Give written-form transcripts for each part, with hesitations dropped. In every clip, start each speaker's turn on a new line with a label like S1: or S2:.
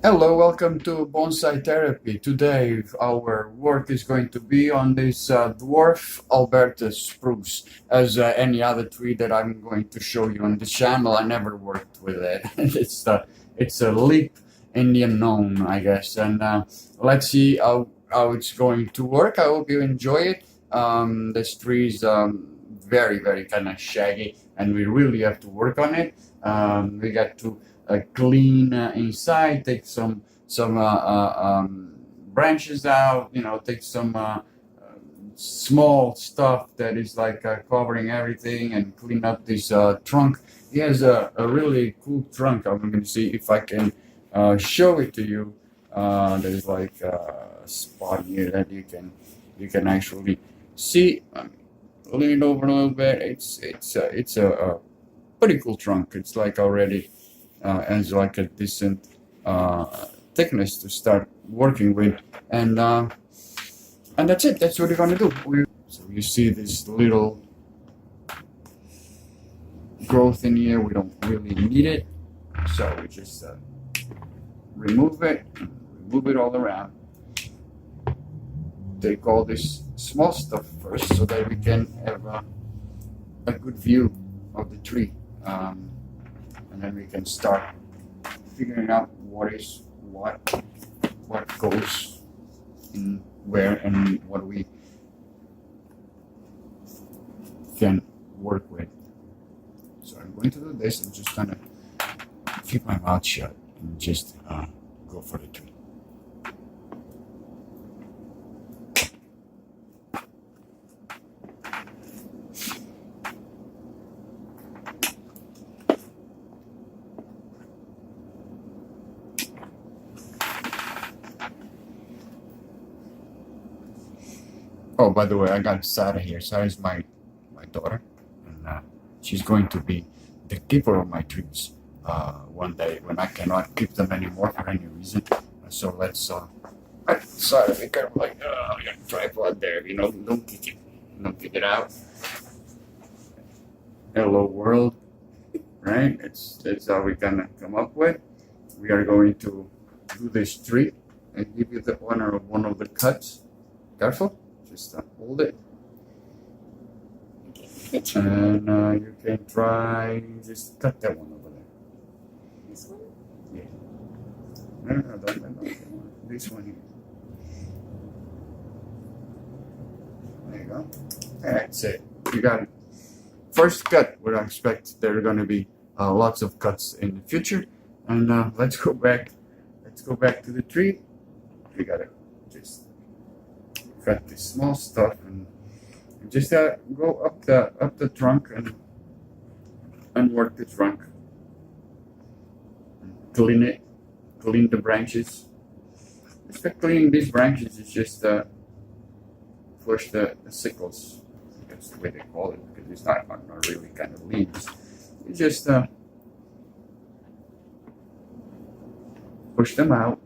S1: Hello, welcome to Bonsai Therapy. Today, our work is going to be on this dwarf Alberta spruce. As any other tree that I'm going to show you on the channel, I never worked with it. It's a leap in the unknown, I guess. And let's see how it's going to work. I hope you enjoy it. This tree is very kind of shaggy, and we really have to work on it. We got to clean inside, take some branches out, take some small stuff that is like covering everything and clean up this trunk. He has a really cool trunk. I'm going to see if I can show it to you. There's like a spot here that you can actually see. Lean over a little bit. It's a pretty cool trunk. It's like already has like a decent thickness to start working with, and that's it. That's what we're gonna do. So you see this little growth in here. We don't really need it, so we just remove it, remove it all around. Take all this small stuff first, so that we can have a good view of the tree. And then we can start figuring out what goes in where, and what we can work with. So I'm going to do this. I'm just gonna keep my mouth shut and just go for the tree. Oh, by the way, I got Sarah here. Sarah is my daughter, and she's going to be the keeper of my trees one day when I cannot keep them anymore for any reason. So let's Sarah, be careful. Like, I got a tripod there. Don't kick it. Don't kick it out. Hello, world. Right? That's how we're gonna come up with. We are going to do this tree and give you the honor of one of the cuts. Careful. Just hold it, and you can try just cut that one over there.
S2: This one?
S1: Yeah. No, don't. This one here. There you go. That's it. You got it. First cut. What I expect there are going to be lots of cuts in the future. And let's go back. Let's go back to the tree. We gotta just cut this small stuff and just go up the trunk and work the trunk. Clean it, clean the branches. Just cleaning these branches is just push the sickles. That's the way they call it, because it's not really kind of leaves. You just push them out.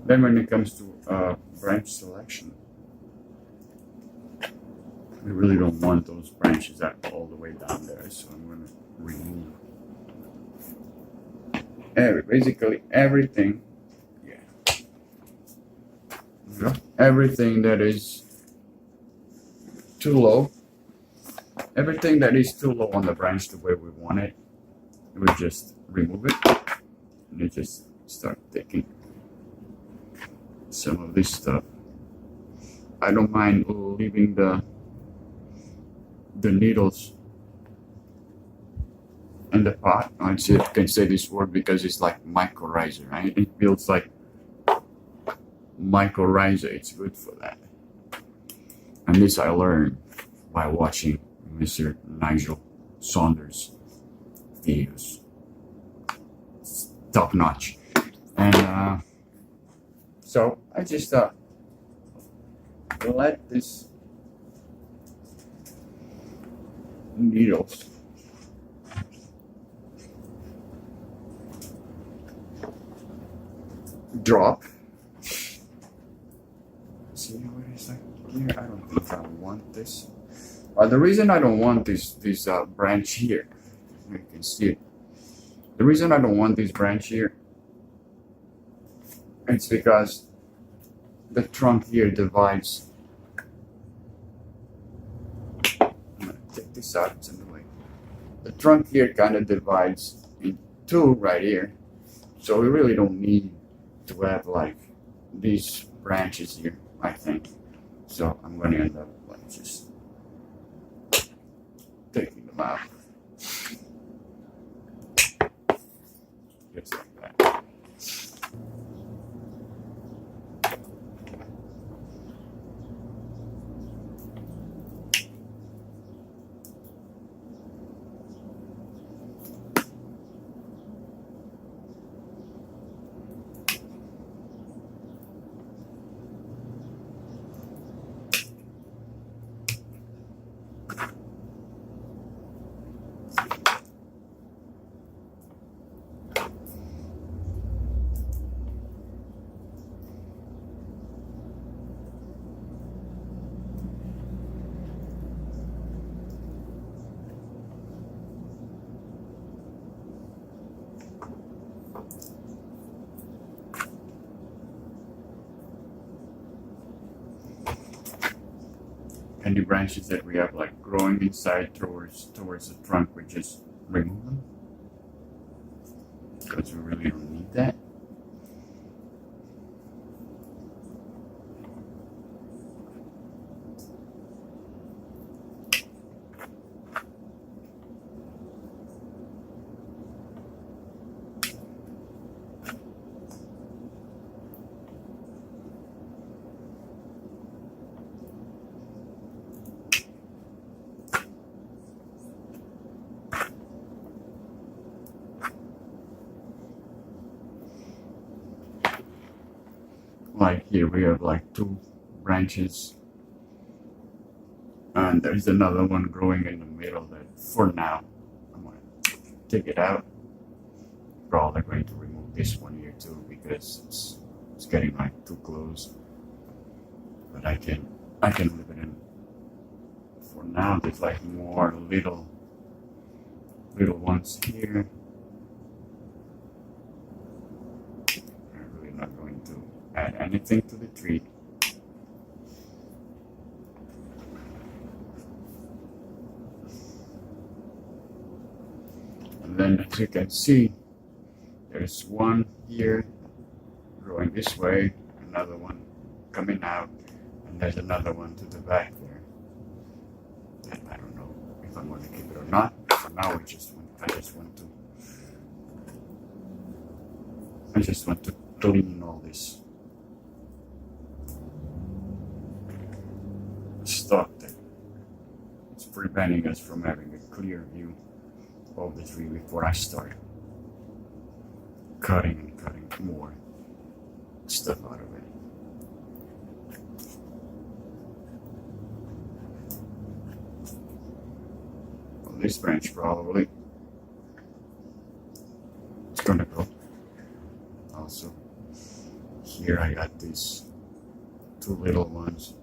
S1: Then when it comes to branch selection, we really don't want those branches all the way down there, so I'm going to remove basically everything. Yeah. Everything that is too low. Everything that is too low on the branch the way we want it, we just remove it, and you just start taking some of this stuff. I don't mind leaving the needles in the pot. I can say this word because it's like mycorrhiza, right? It feels like mycorrhiza. It's good for that. And this I learned by watching Mr. Nigel Saunders videos. It's top notch. And so I just let this needles drop. See how it is like here? I don't think I want this. The reason I don't want this branch here, you can see it. The reason I don't want this branch here, it's because the trunk here divides. I'm gonna take this out, it's in the way. The trunk here kind of divides in two right here, so we really don't need to have like these branches here, I think. So I'm going to end up like just taking them out. Just like that. Any branches that we have like growing inside towards the trunk, we just remove them because we really don't need that. Like here we have like two branches, and there's another one growing in the middle that for now I'm going to take it out. Probably going to remove this one here too because it's getting like too close, but I can leave it in. For now there's like more little ones here. I'm really not going to add anything to the tree. And then as you can see, there's one here growing this way, another one coming out, and there's another one to the back there. And I don't know if I'm going to keep it or not. For now, I just want to clean all this stuff that is preventing us from having a clear view of the tree before I start cutting more stuff out of it. Well, this branch probably is gonna go. Also, here I got these two little ones.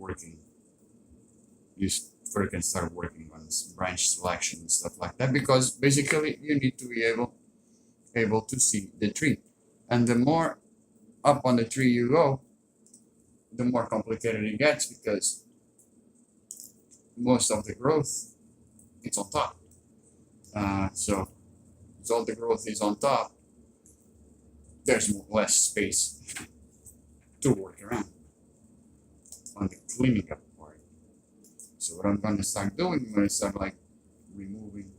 S1: working. Before you can start working on this branch selection and stuff like that, because basically you need to be able to see the tree, and the more up on the tree you go, the more complicated it gets, because most of the growth it's on top. So as all the growth is on top, there's less space to work around on the cleaning up part. So what I'm gonna start doing, I'm gonna start like removing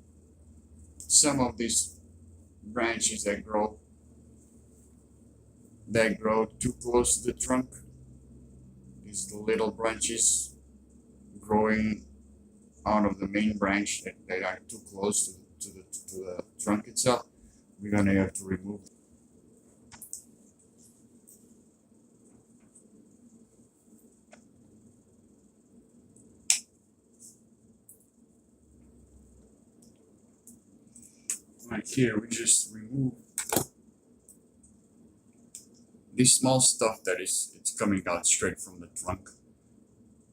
S1: some of these branches that grow too close to the trunk. These little branches growing out of the main branch that are too close to the trunk itself. We're gonna have to remove. Right here, we just remove this small stuff that it's coming out straight from the trunk,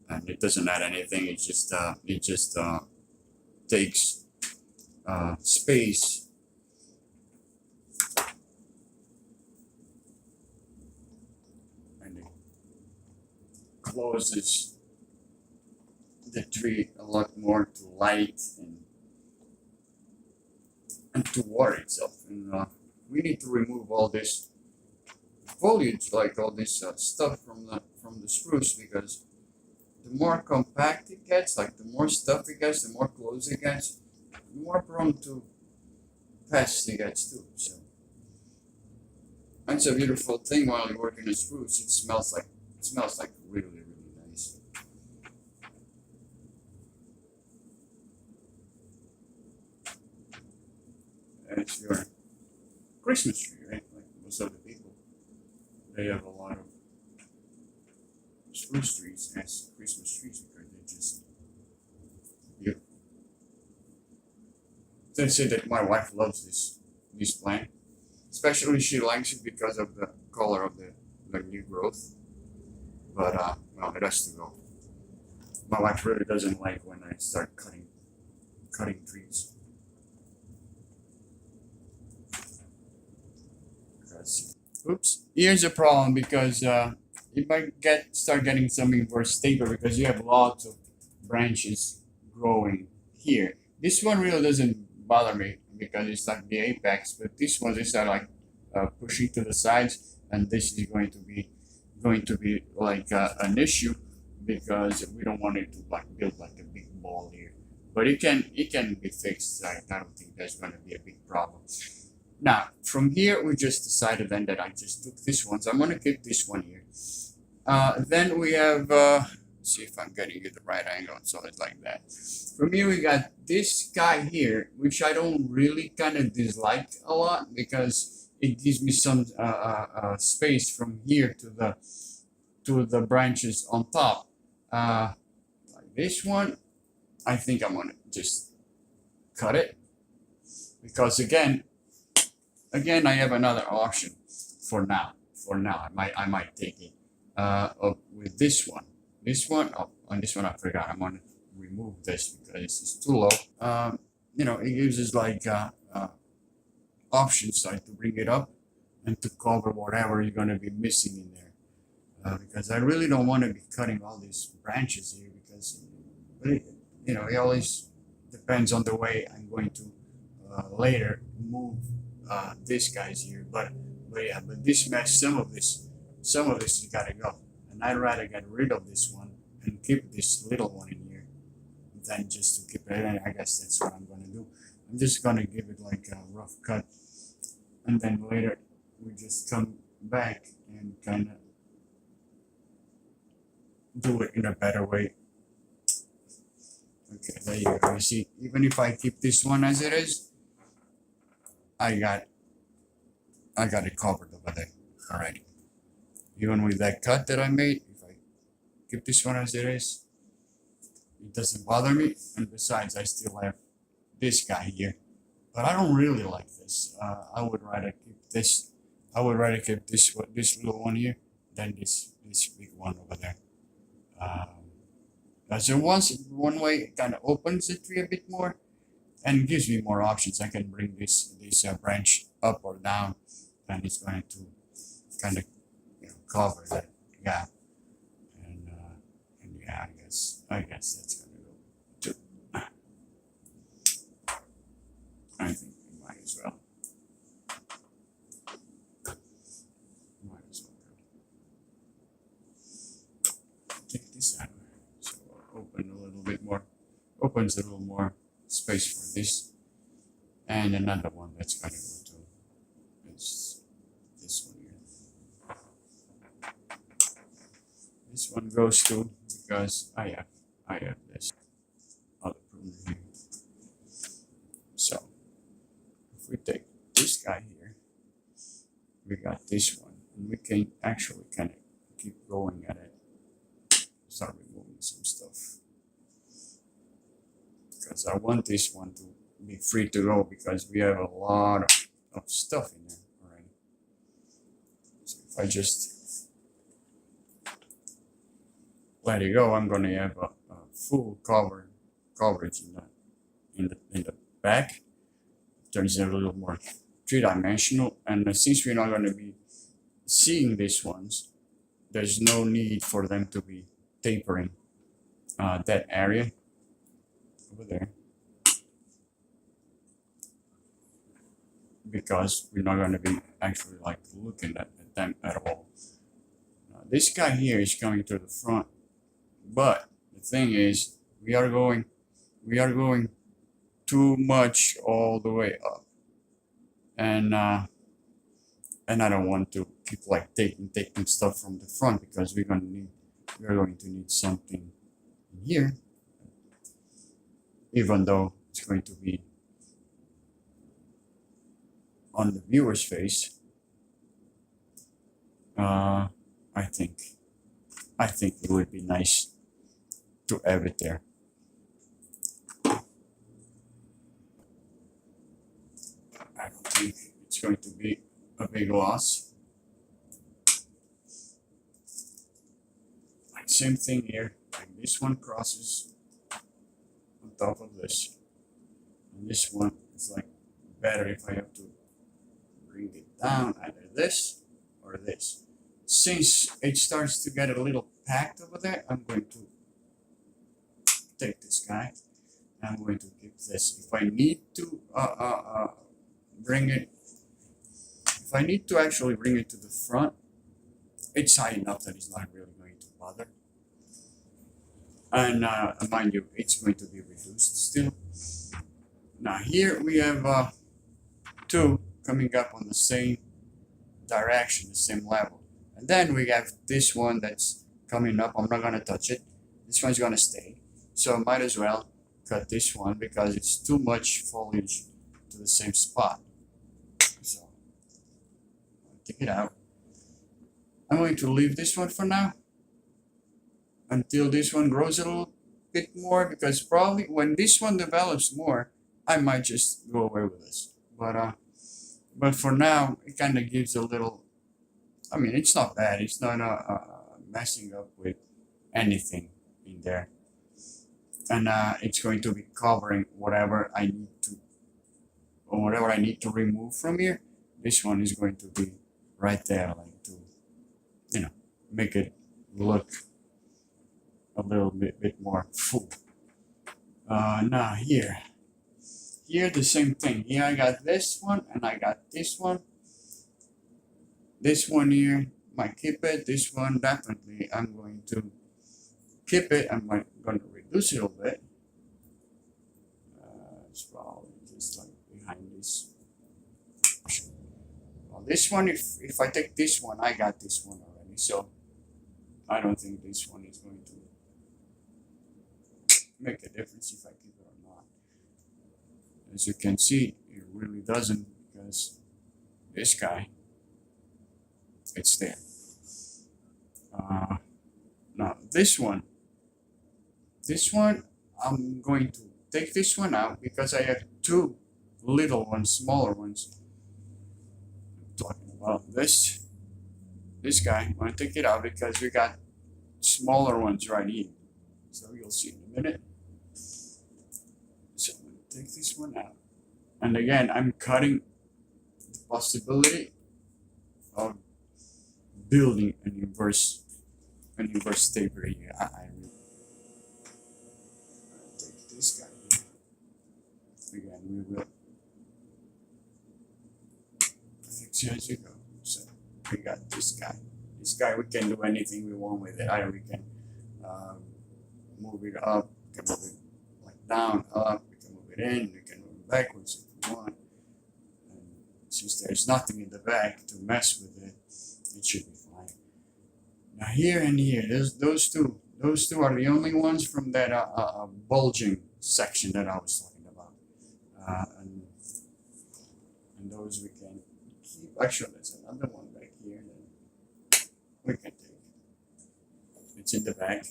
S1: and it doesn't add anything. It just takes space and it closes the tree a lot more to light and to water itself. And we need to remove all this foliage, like all this stuff from the spruce, because the more compact it gets, like the more stuff it gets, the more close it gets, the more prone to pests it gets too. So that's a beautiful thing while you work in a spruce. It smells like really, really nice. And it's your Christmas tree, right? Like most of the people, they have a lot of spruce trees as Christmas trees because they're just beautiful. They say that my wife loves this plant, especially she likes it because of the color of the new growth. But well, it has to go. My wife really doesn't like when I start cutting trees. Oops, here's a problem, because you might start getting something more stable because you have lots of branches growing here. This one really doesn't bother me because it's like the apex, but this one is like pushing to the sides, and this is going to be like an issue because we don't want it to like build like a big ball here. But it can be fixed. I don't think there's going to be a big problem. Now, from here, we just decided then that I just took this one, so I'm going to keep this one here. Then we have, see if I'm getting it the right angle, so it's like that. From here, we got this guy here, which I don't really kind of dislike a lot because it gives me some space from here to the branches on top. Like this one, I think I'm going to just cut it because again, I have another option for now. I might take it with this one. On this one I forgot. I'm gonna remove this because it's too low. You know, it gives us like options like to bring it up and to cover whatever you're gonna be missing in there. Because I really don't want to be cutting all these branches here because, it always depends on the way I'm going to later move this guy's here, but this mess, some of this has got to go, and I'd rather get rid of this one and keep this little one in here than just to keep it. And I guess that's what I'm going to do. I'm just going to give it like a rough cut, and then later we just come back and kind of do it in a better way. Okay, there you go. You see, even if I keep this one as it is, I got it covered over there already. Even with that cut that I made, if I keep this one as it is, it doesn't bother me. And besides, I still have this guy here, but I don't really like this. I would rather keep this. I would rather keep this little one here than this big one over there. So one way it kind of opens the tree a bit more and gives me more options. I can bring this branch up or down, and it's going to kind of cover that gap. And yeah, I guess that's gonna go too. I think we might as well. Might as well go. Take this out. So I'll open a little bit more. Opens a little more space for this. And another one that's gonna go to is this one here. This one goes to because I have this other pruner here. So if we take this guy here, we got this one, and we can actually kind of keep going at it. Start removing some stuff because I want this one to be free to go because we have a lot of stuff in there already. So if I just let it go, I'm gonna have a full coverage in the back. Turns it a little more three-dimensional, and since we're not gonna be seeing these ones, there's no need for them to be tapering that area over there, because we're not going to be actually like looking at them at all. Now, this guy here is coming to the front, but the thing is we are going too much all the way up, and I don't want to keep like taking stuff from the front because we are going to need something in here, even though it's going to be on the viewer's face. I think it would be nice to have it there. I don't think it's going to be a big loss. Like same thing here, like this one crosses on top of this, and this one is like better if I have to bring it down, either this or this. Since it starts to get a little packed over there, I'm going to take this guy. I'm going to keep this. If I need to bring it, if I need to actually bring it to the front, it's high enough that it's not really going to bother. And mind you, it's going to be reduced still. Now here we have two coming up on the same direction, the same level. And then we have this one that's coming up. I'm not going to touch it. This one's going to stay. So I might as well cut this one because it's too much foliage to the same spot. So I'll take it out. I'm going to leave this one for now until this one grows a little bit more, because probably when this one develops more, I might just go away with this. But for now, it kind of gives a little, I mean, it's not bad. It's not messing up with anything in there. And it's going to be covering whatever I need to, or whatever I need to remove from here. This one is going to be right there, like to, you know, make it look a little bit more full. Now here the same thing. Here I got this one and I got this one. This one here might keep it. This one definitely I'm going to keep it. I'm going to reduce it a little bit. It's probably just like behind this. Well, this one, if I take this one, I got this one already. So I don't think this one is going to make a difference if I keep it or not. As you can see, it really doesn't, because this guy, it's there. Now this one, I'm going to take this one out because I have two little ones, smaller ones. I'm talking about this guy. I'm going to take it out because we got smaller ones right here. So you'll see in a minute. So I'm going to take this one out. And again, I'm cutting the possibility of building an inverse taper here. I really take this guy here. Again, we will fix you as you go. So we got this guy. This guy, we can do anything we want with it. Either we can move it up, we can move it like down, up, we can move it in, we can move it backwards if we want. And since there's nothing in the back to mess with it, it should be fine. Now here and here, those two are the only ones from that bulging section that I was talking about. And those we can keep. Actually, there's another one back here that we can take. It's in the back.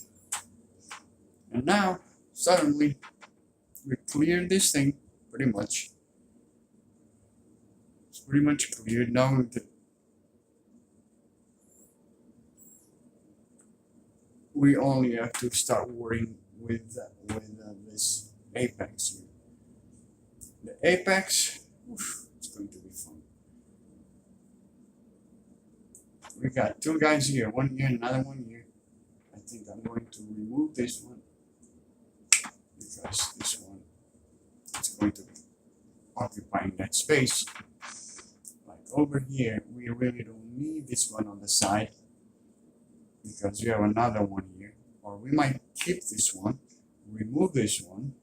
S1: And now, suddenly, we cleared this thing pretty much. It's pretty much cleared. Now we only have to start worrying with this apex here. The apex, it's going to be fun. We got two guys here, one here, another one here. I think I'm going to remove this one because this one is going to be occupying that space. Like over here, we really don't need this one on the side because we have another one here. Or we might keep this one, remove this one.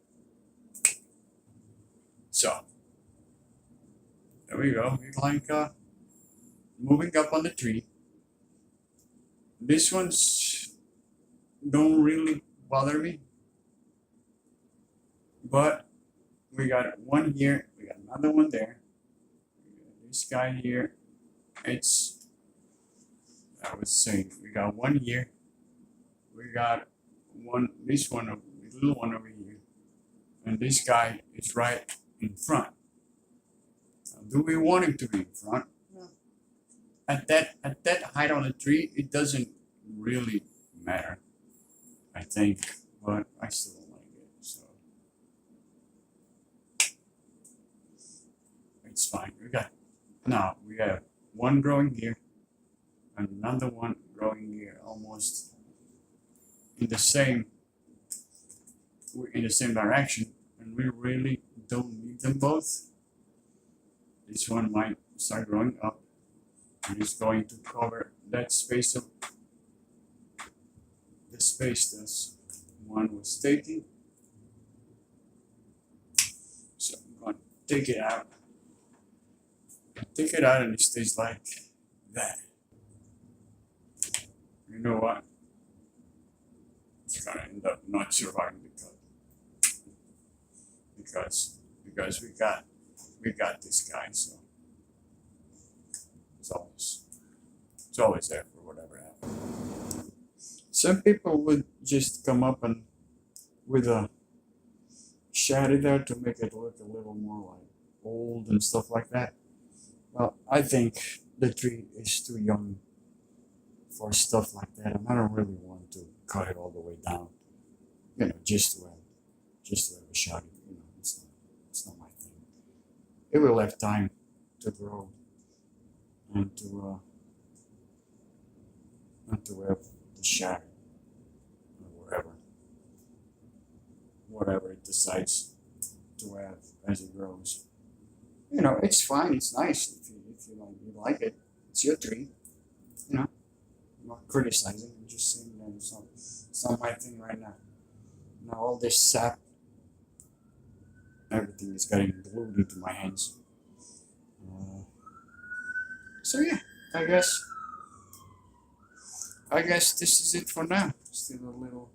S1: So there we go. We like moving up on the tree. This one's don't really bother me, but we got one here, we got another one there. This guy here, I was saying, we got one here, we got this little one over here, and this guy is right in front. Now, do we want him to be in front? No. At that height on the tree, it doesn't really matter, I think, but I still don't like it, so it's fine. We have one growing here, another one growing here, almost in the same direction, and we really don't need them both. This one might start growing up, and it's going to cover that space of the space this one was taking. So I'm going to take it out. Take it out and it stays like that. You know what? It's gonna end up not surviving the cut. Because we got this guy, so it's always there for whatever happens. Some people would just come up and with a shadow there to make it look a little more like old and stuff like that. Well, I think the tree is too young for stuff like that, and I don't really want to cut it all the way down. You know, just to have a shadow. You know, it's not my thing. It will have time to grow and to have the shadow or whatever it decides to have as it grows. You know, it's fine. It's nice if you like it. It's your tree. You know, I'm not criticizing. I'm just saying that it's not my thing right now. Now all this sap, everything is getting glued into my hands. So yeah, I guess this is it for now. Still a little